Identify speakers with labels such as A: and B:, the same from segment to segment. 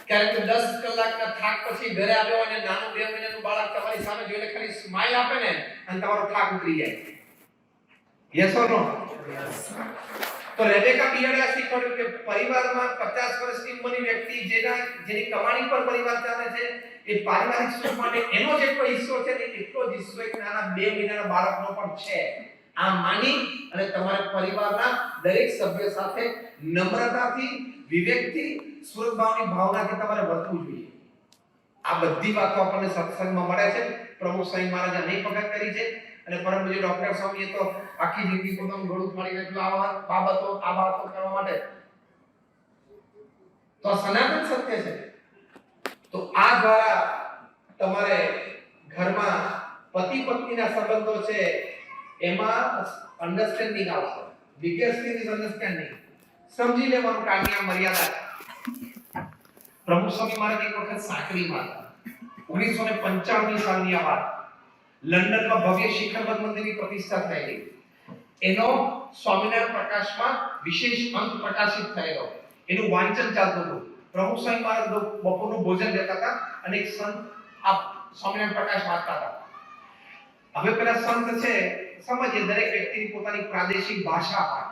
A: ક્યારેક 10 કલાકના થાક પછી ઘરે આવ્યો અને નાનું 2 મહિનાનું બાળક તમારી સામે જોઈને ખાલી સ્માઈલ આપે ને અને તમારો થાક ઉતરી જાય. યસ ઓર નો? તો રેબેકા બિયર્ડે આ શીખવાડ્યું કે પરિવારમાં 50 વર્ષની ઉંમરની વ્યક્તિ જેની કમાણી પર પરિવાર ચાલે છે એ પારિવારિક સુખ માટે એનો જેટલો હિસ્સો છે ને એટલો જ હિસ્સો એક નાના 2 મહિનાના બાળકનો પણ છે. આ માની અને તમારા પરિવારના દરેક સભ્ય સાથે નમ્રતાથી, વિવેકથી, સુરભાવની ભાવનાથી તમારે વર્તવું જોઈએ. આ બધી વાતો આપણને સત્સંગમાં મળે છે. પ્રભુ સ્વામી મહારાજે અનેક વખત કરી છે અને પરમ પૂજ્ય ડોક્ટર સ્વામીએ તો આખી જિંદગી પોતાનું ગળું ફાડી નાખ્યું આ બાબતો કરવા માટે. તો સનાતન સત્ય છે. તો આ દ્વારા તમારે ઘરમાં પતિ પત્નીના સંબંધો છે એમાં અન્ડરસ્ટેન્ડિંગ આવશે. Biggest thing is understanding. સમજી લેવાનું કાની આ મર્યાદા. પ્રભુ સ્વામી મહારાજ એક વખત સાંકળીમાં 1995 સાલની આ વાત. લંડનમાં ભવ્ય શિખરબદ્ધ મંદિરની પ્રતિષ્ઠા થયેલી. એનો સ્વામિનારાયણ પ્રકાશમાં વિશેષ અંક પ્રકાશિત થયેલો. એનું વાંચન ચાલતું હતું. પ્રભુ સ્વામી મહારાજ બપોરનું ભોજન લેતા હતા અને એક સંત આ સ્વામિનારાયણ પ્રકાશ વાંચતા હતા. હવે પેલા સંત છે સમજે દરેક વ્યક્તિની પોતાની પ્રાદેશિક ભાષા હોય,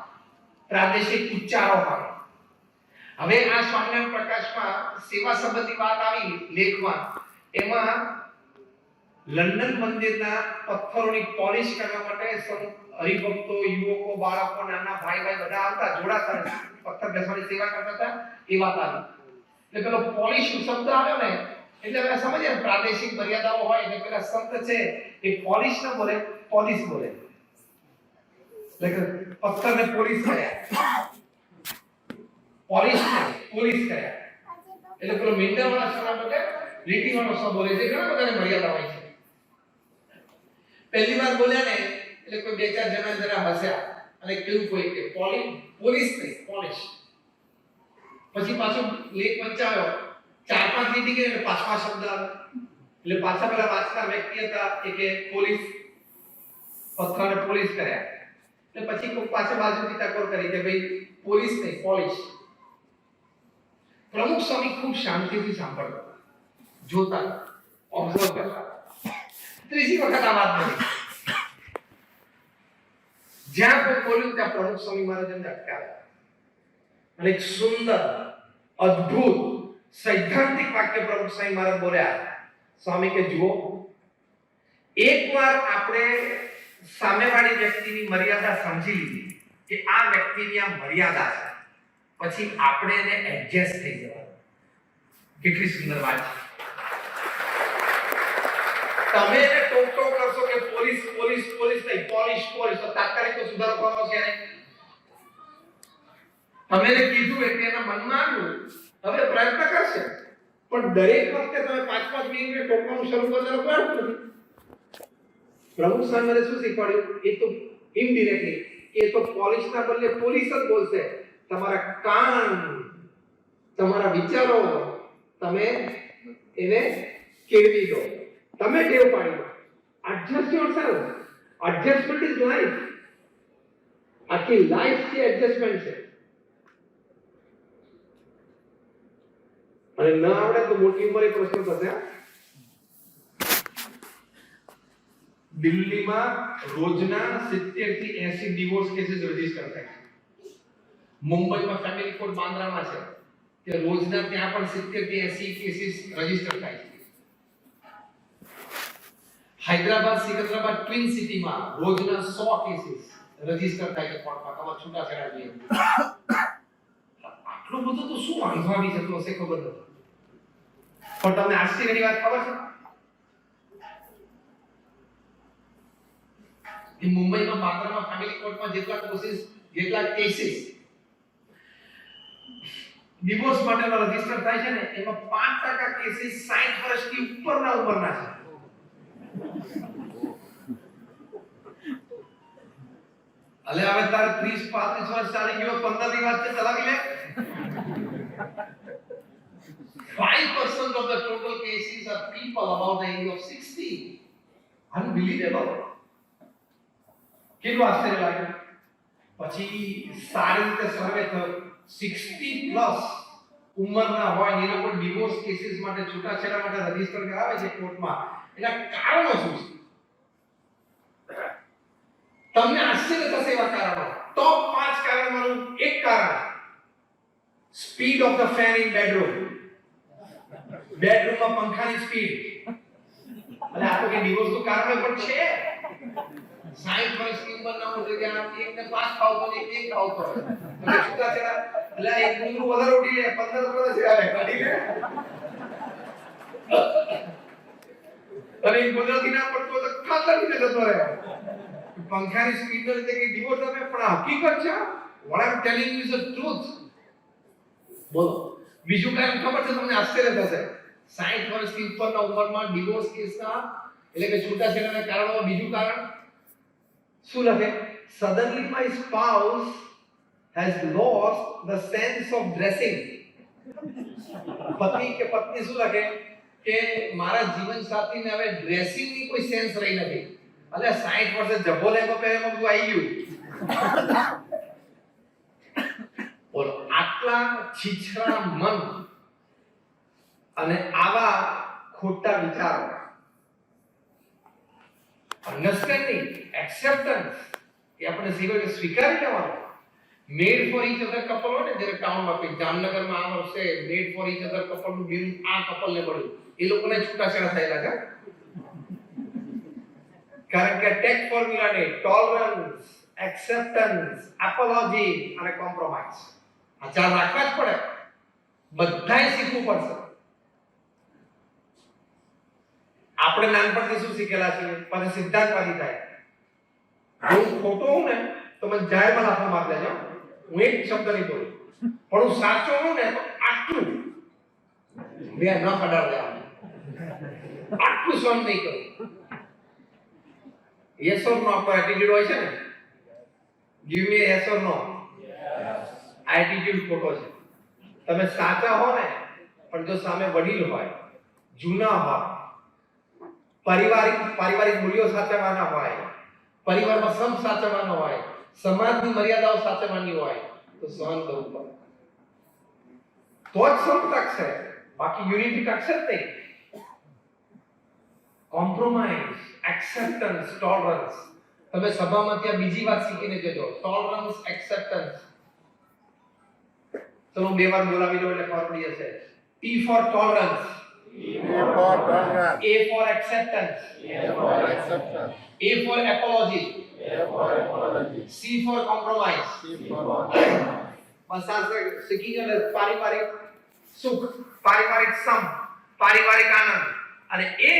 A: પ્રાદેશિક ઉચ્ચારો હોય. હવે આ સ્વામિનારાયણ પ્રકાશમાં સેવા સંબંધી વાત આવી લેખમાં. એમાં લંડન મંદિરના પથ્થરોની પોલિશ કરવા માટે હરિભક્તો, યુવકો, બાળકો, નાના ભાઈ બધા આવતા, જોડાતા, પથ્થર ઘસવાની સેવા કરતા હતા. એ વાત આવી એટલે પેલો પોલિશ શબ્દ આવ્યો ને એટલે હવે સમજે પ્રાદેશિક મર્યાદાઓ હોય એટલે પેલા સંત છે એ પોલિશ ન બોલે, પોલિશ બોલે. એટલે પથ્થરને પોલિશ કર્યા, પોલિશ ને પોલિશ કર્યા. એટલે પેલો મીંડાવાળા શબ્દ એટલે લીટીવાળો શબ્દ બોલે છે. ઘણા બધાને મર્યાદા હોય છે. પહેલી વાર બોલ્યા ને એટલે કોઈ બે ચાર જણા જરા હસ્યા અને કેવું કોઈ કે પોલિશ નહીં, પોલિશ. પછી પાછો લેખ વંચાયો, 4-5 લીટી ગઈ એટલે પાછો શબ્દ આવે એટલે પાછા પેલા વાંચતા વ્યક્તિ હતા એ કે પોલિશ, પથ્થરને પોલિશ કર્યા. એટલે પછી કોઈ પાછા બાજુથી ટકોર કરી કે ભાઈ પોલિશ નહીં, પોલિશ. પ્રમુખ સ્વામી ખૂબ શાંતિથી સાંભળતા, જોતા, ઓબ્ઝર્વ કરતા. ત્રીજી વખત આ વાત બની. જ્યાં કોઈ બોલ્યું ત્યાં પ્રમુખ સ્વામી મહારાજ એમને અટકાવ્યા અને એક સુંદર, અદ્ભુત, સૈદ્ધાંતિક વાક્ય પ્રમુખ સ્વામી મહારાજ બોલ્યા. સ્વામી કે જુઓ, એકવાર આપણે સામેવાળી વ્યક્તિની મર્યાદા સમજી લીધી કે આ વ્યક્તિની આ મર્યાદા છે, પછી આપણે એને એડજસ્ટ થઈ જવાનું. કેટલી સુંદર વાત છે. તમે એને ટોક કરશો કે પોલીસ પોલીસ પોલીસ નહીં, પોલિશ પોલિશ, તો તાત્કાલિક તો સુધારો કરવાનો છે નહીં. તમે એને કીધું એટલે એના મનમાં આવ્યું, હવે પ્રયત્ન કરશે, પણ દરેક વખતે તમે 5-5 મિનિટ ટોકવાનું શરૂ કરો તો કોઈ અર્થ નથી. પ્રમુખ સ્વામીએ શું શીખવાડ્યું? એ તો ઇનડિરેક્ટલી એ તો પોલિશના બદલે પોલીસ જ બોલશે. તમારા કાન, તમારા વિચારો તમે એને કેળવી દો, તમે ટેવ પાડી દો. Adjust yourself. Adjustment is life. આખી લાઈફ છે એડજસ્ટમેન્ટ છે. અને ન આવડે તો મોટી ઉંમરે પ્રશ્ન થશે. દિલ્હીમાં રોજના 70 થી 80 ડિવોર્સ કેસીસ રજીસ્ટર થાય છે. મુંબઈમાં ફેમિલી કોર્ટ બાંદ્રામાં છે કે રોજના ત્યાં પણ 70 થી 80 કેસીસ રજીસ્ટર થાય છે. હૈદરાબાદ, સિકંદરાબાદ ટ્વિન સિટીમાં રોજના 100 કેસીસ રજીસ્ટર થાય છે કોર્ટમાં. તમારે છૂટાછેડા જોઈએ. આટલું બધું તો શું વાંધો આવી જતો હશે ખબર નથી. પણ તમને આશ્ચર્યની વાત ખબર છે? એ મુંબઈમાં બાંદ્રામાં ફેમિલી કોર્ટમાં જેટલા કેસીસ ડિવોર્સ માટેના રજીસ્ટર થાય છે ને એમાં 5% કેસીસ 60 વર્ષથી ઉપરના ઉંમરના છે. અલે હવે તારે 30-35 વર્ષ ચાલી ગયો, 15 ની વાત છે, ચલાવી લે. 5% of the total cases are people about the age of 60. Unbelievable. કેટલું આશ્ચર્ય લાગ્યું. પછી સારી રીતે સર્વે થયો, 60 પ્લસ ઉંમરના હોય એ લોકો ડિવોર્સ કેસીસ માટે છૂટાછેડા માટે રજીસ્ટર કરાવે છે કોર્ટમાં, એના કારણો શું છે? તમને આશ્ચર્ય થશે એવા કારણો. ટોપ 5 કારણોનું એક કારણ speed of the fan in bedroom. બેડરૂમમાં પંખાની સ્પીડ. અને આ તો કે ડિવોર્સનું કારણ પણ છે. 60 વર્ષની ઉંમરના હોય ત્યાં એકને 5 ખાવતો ને એક ખાવતો હોય તો છૂટાછેડા એટલે એક ગુંગળું વધારે ઉડી લે 15 વર્ષ આવે કાઢી લે અને એક ગુજરાતી ના પડતો તો ખાતા નીચે જતો રહે. પંખાની સ્પીડ નો લીધે કે ડિવોર્સ આવે પણ આ હકીકત છે. what I'm telling you is the truth. બોલો બીજું કારણ ખબર છે તમને? આશ્ચર્ય થશે. 60 વર્ષથી ઉપરના ઉંમરમાં ડિવોર્સ કેસના એટલે કે છૂટાછેડાના કારણો બીજું કારણ શું લખે? suddenly my spouse has lost the sense of dressing. પતિ કે પત્ની શું લખે કે મારા જીવન સાથીને હવે ડ્રેસિંગ ની કોઈ સેન્સ રહી નથી. એટલે 60 વર્ષે જબો લેગો પહેરેમાં બધું આવી ગયું. બોલો આટલા છીછરા મન અને આવા ખોટા વિચારો. અન્ડરસ્ટેન્ડિંગ, એક્સેપ્ટન્સ એ આપણે સ્વીકારી લેવાનું. મેડ ફોર ઈચ અધર કપલ હોય ને, જ્યારે ટાઉનમાં કોઈ જામનગરમાં આ વર્ષે મેડ ફોર ઈચ અધર કપલનું બિરુદ આ કપલને મળ્યું, એ લોકોને છૂટાછેડા થયેલા છે. કારણ કે ટેક ફોર્મ્યુલાને ટોલરન્સ, એક્સેપ્ટન્સ, એપોલોજી અને કોમ્પ્રોમાઇઝ આ ચાર રાખવા જ પડે. બધાએ શીખવું પડશે. આપણે નાનપણથી શું શીખેલા છીએ? પછી સિદ્ધાંતવાદી થાય. હું ખોટો હું ને તો મને જાહેરમાં લાફો માર દેજો, હું એક શબ્દ નહીં બોલું. પણ હું સાચો હું ને તો આટલું બે ન કડાર દેવાનું, આટલું સહન નહીં કરું. યસ ઓર નો આપણો એટીટ્યુડ હોય છે ને, ગીવ મી યસ ઓર નો. આ એટીટ્યુડ ખોટો છે. તમે સાચા હો ને પણ જો સામે વડીલ હોય, જૂના હોય, પારિવારિક મૂલ્યો સાચવવાના હોય, પરિવારમાં સમ સાચવવાનો હોય, સમાજની મર્યાદાઓ સાચવવાની હોય તો સહન કરવું પડે. તો જ સમ ટકશે, બાકી યુનિટી ટકશે જ નહીં. Compromise, acceptance, tolerance. તમે સભામાં ત્યાં બીજી વાત શીખીને જજો. Tolerance, acceptance. ચલો 2 વાર બોલાવી લો એટલે ખબર પડી જશે. T for tolerance, A for acceptance, A for apology, C for compromise. બસ આ શીખી ગયો ને. પારિવારિક સુખ, પારિવારિક સમ, પારિવારિક આનંદ. અને એ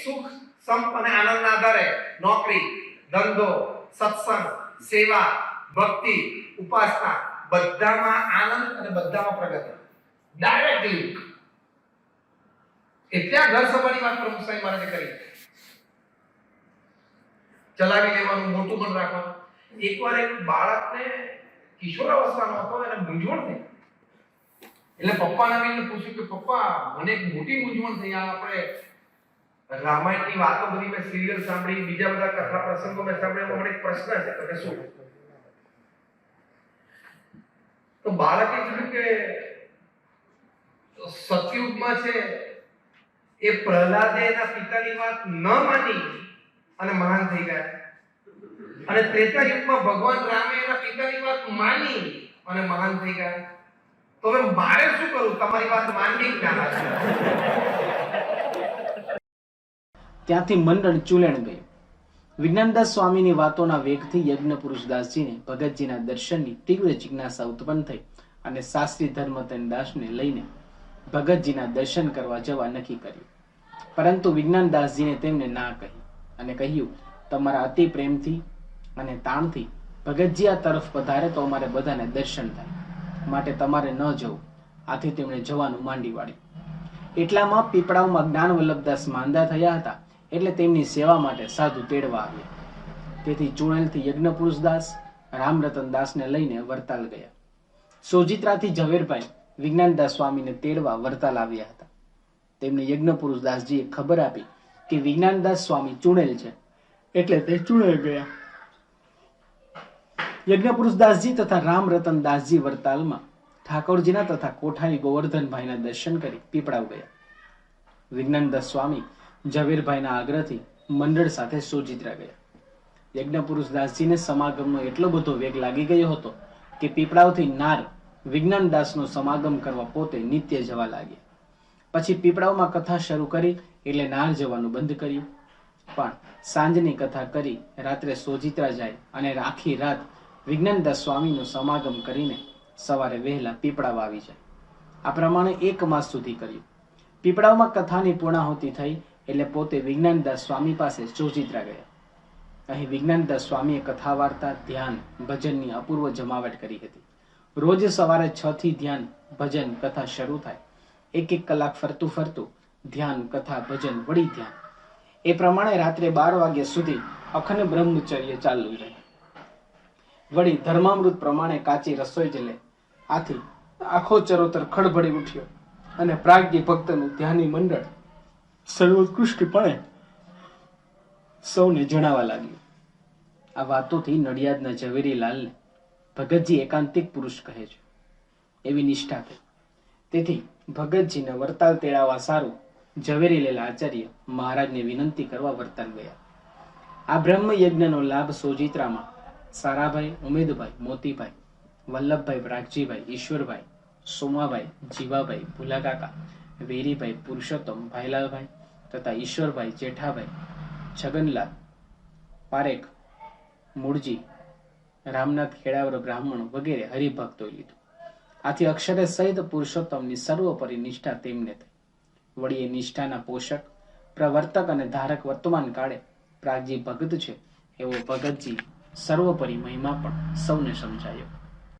A: સુખ, સમ અને આનંદના આધારે નોકરી, ધંધો, સત્સંગ, સેવા, ભક્તિ, ઉપાસના બધામાં આનંદ અને બધામાં પ્રગતિ. Direct link. એટલે આ ઘર સભાની વાત પ્રમુખ સાહેબ મહારાજે કરી. ચલાવી લેવાનું, મોટું મન રાખવાનું. એકવાર એક બાળકને કિશોરાવસ્થાનો હતો, એને મૂંઝવણ થઈ. એટલે પપ્પાને આવીને પૂછ્યું કે પપ્પા મને એક મોટી મૂંઝવણ થઈ. આ આપણે રામાયણની વાતો બધી મેં સિરિયલ સાંભળી, બીજા બધા કથા પ્રસંગો મેં સાંભળ્યા, મને એક પ્રશ્ન છે. તો કે શું? તો બાળકે કીધું કે સતયુગમાં છે એ પ્રહલાદે એના પિતાની વાત ન માની અને મહાન થઈ ગયા. અને ત્રેતા યુગમાં ભગવાન રામે એના પિતાની વાત માની અને મહાન થઈ ગયા. તો હવે મારે શું કરું? તમારી વાત માનવી કે ના?
B: ત્યાંથી મંડળ ચૂલેણ ગયું. વિજ્ઞાનદાસ સ્વામીની વાતોના વેગથી યજ્ઞ પુરુષદાસજીને ભગતજીના દર્શનની તીવ્ર જિજ્ઞાસા ઉત્પન્ન થઈ અને શાસ્ત્રી ધર્મતનદાસને લઈને ભગતજીના દર્શન કરવા જવા નક્કી કર્યું. પરંતુ વિજ્ઞાનદાસજીને તેમને ના કહી અને કહ્યું, તમારા અતિ પ્રેમથી અને તાણથી ભગતજી આ તરફ પધારે તો અમારે બધાને દર્શન થાય, માટે તમારે ન જવું. આથી તેમણે જવાનું માંડી વાળ્યું. એટલામાં પીપળાવમાં જ્ઞાન વલ્લભદાસ માંદા થયા હતા, એટલે તેમની સેવા માટે સાધુ તેડવા આવ્યા. તેથી ચૂણેલથી યજ્ઞ પુરુષદાસ રામરતનદાસને લઈને વરતાલ ગયા. સોજિત્રાથી ઝવેરભાઈ વિજ્ઞાનદાસ સ્વામીને તેડવા વરતાલ આવ્યા હતા. તેમને યજ્ઞ પુરુષદાસજીએ ખબર આપી કે વિજ્ઞાનદાસ સ્વામી ચૂણેલ છે, એટલે તે ચૂણેલ ગયા. યજ્ઞ પુરુષદાસજી તથા રામરતનદાસજી વરતાલમાં ઠાકોરજીના તથા કોઠારી ગોવર્ધનભાઈના દર્શન કરી પીપળાવ ગયા. વિજ્ઞાનદાસ સ્વામી ઝવેરભાઈના આગ્રહથી મંડળ સાથે સોજિત્રા ગયા. યજ્ઞપુરુષ દાસજીને સમાગમનો એટલો બધો વેગ લાગી ગયો હતો કે પીપળાવથી નાર વિજ્ઞાનદાસનો સમાગમ કરવા પોતે નિત્ય જવા લાગ્યા. પછી પીપળાવમાં કથા શરૂ કરી એટલે નાર જવાનું બંધ કર્યું. પણ સાંજની કથા કરી રાત્રે સોજિત્રા જાય અને આખી રાત વિજ્ઞાનદાસ સ્વામીનું સમાગમ કરીને સવારે વહેલા પીપળાવ આવી જાય. આ પ્રમાણે 1 માસ સુધી કર્યું. પીપળાવમાં કથાની પૂર્ણાહુતિ થઈ એટલે પોતે વિજ્ઞાનદાસ સ્વામી પાસે સોજિત્રા ગયા. અહીં વિજ્ઞાનદાસ સ્વામીએ કથા વાર્તા, ધ્યાન, ભજનની અપૂર્વ જમાવટ કરી હતી. રોજ સવારે 6 થી ધ્યાન, ભજન, કથા શરૂ થાય. 1 કલાક ફરતું ફરતું ધ્યાન, કથા, ભજન, વળી ધ્યાન. એ પ્રમાણે રાત્રે 12 વાગ્યા સુધી અખંડ બ્રહ્મચર્ય ચાલુ રહે. વળી ધર્મામૃત પ્રમાણે કાચી રસોઈ જ લે. આથી આખો ચરોતર ખળભળી ઉઠ્યો અને પ્રાજ્ઞ ભક્તનું ધ્યાની મંડળ સર્વોત્કૃષ્ટપણે સૌને જણાવવા લાગ્યું. આ વાતોથી નડિયાદના ઝવેરીલાલને ભગતજી એકાંતિક પુરુષ કહે છે એવી નિષ્ઠા થઈ. તેથી ભગતજીને વરતાલ તેડાવવા સારું ઝવેરીલાલ આચાર્ય મહારાજને વિનંતી કરવા વરતાલ ગયા. આ બ્રહ્મ યજ્ઞનો લાભ સોજિત્રામાં સારાભાઈ, ઉમેદભાઈ, મોતીભાઈ, વલ્લભભાઈ, પ્રાગજીભાઈ, ઈશ્વરભાઈ, સોમાભાઈ, જીવાભાઈ, ભુલાકાકા, વેરીભાઈ, પુરુષોત્તમ, ભાઈલાલભાઈ તથા ઈશ્વરભાઈ, જેઠાભાઈ, છગનલાલ પારેખ, મૂળજી, રામનાથ ખેડાવર બ્રાહ્મણો વગેરે હરિભક્તોએ લીધું. આથી અક્ષરે સહિત પુરુષોત્તમની સર્વોપરી નિષ્ઠા તેમને થઈ. વળી એ નિષ્ઠાના પોષક, પ્રવર્તક અને ધારક વર્તમાન કાળે પ્રાગજી ભગત છે એવો ભગતજી સર્વોપરી મહિમા પણ સૌને સમજાયો.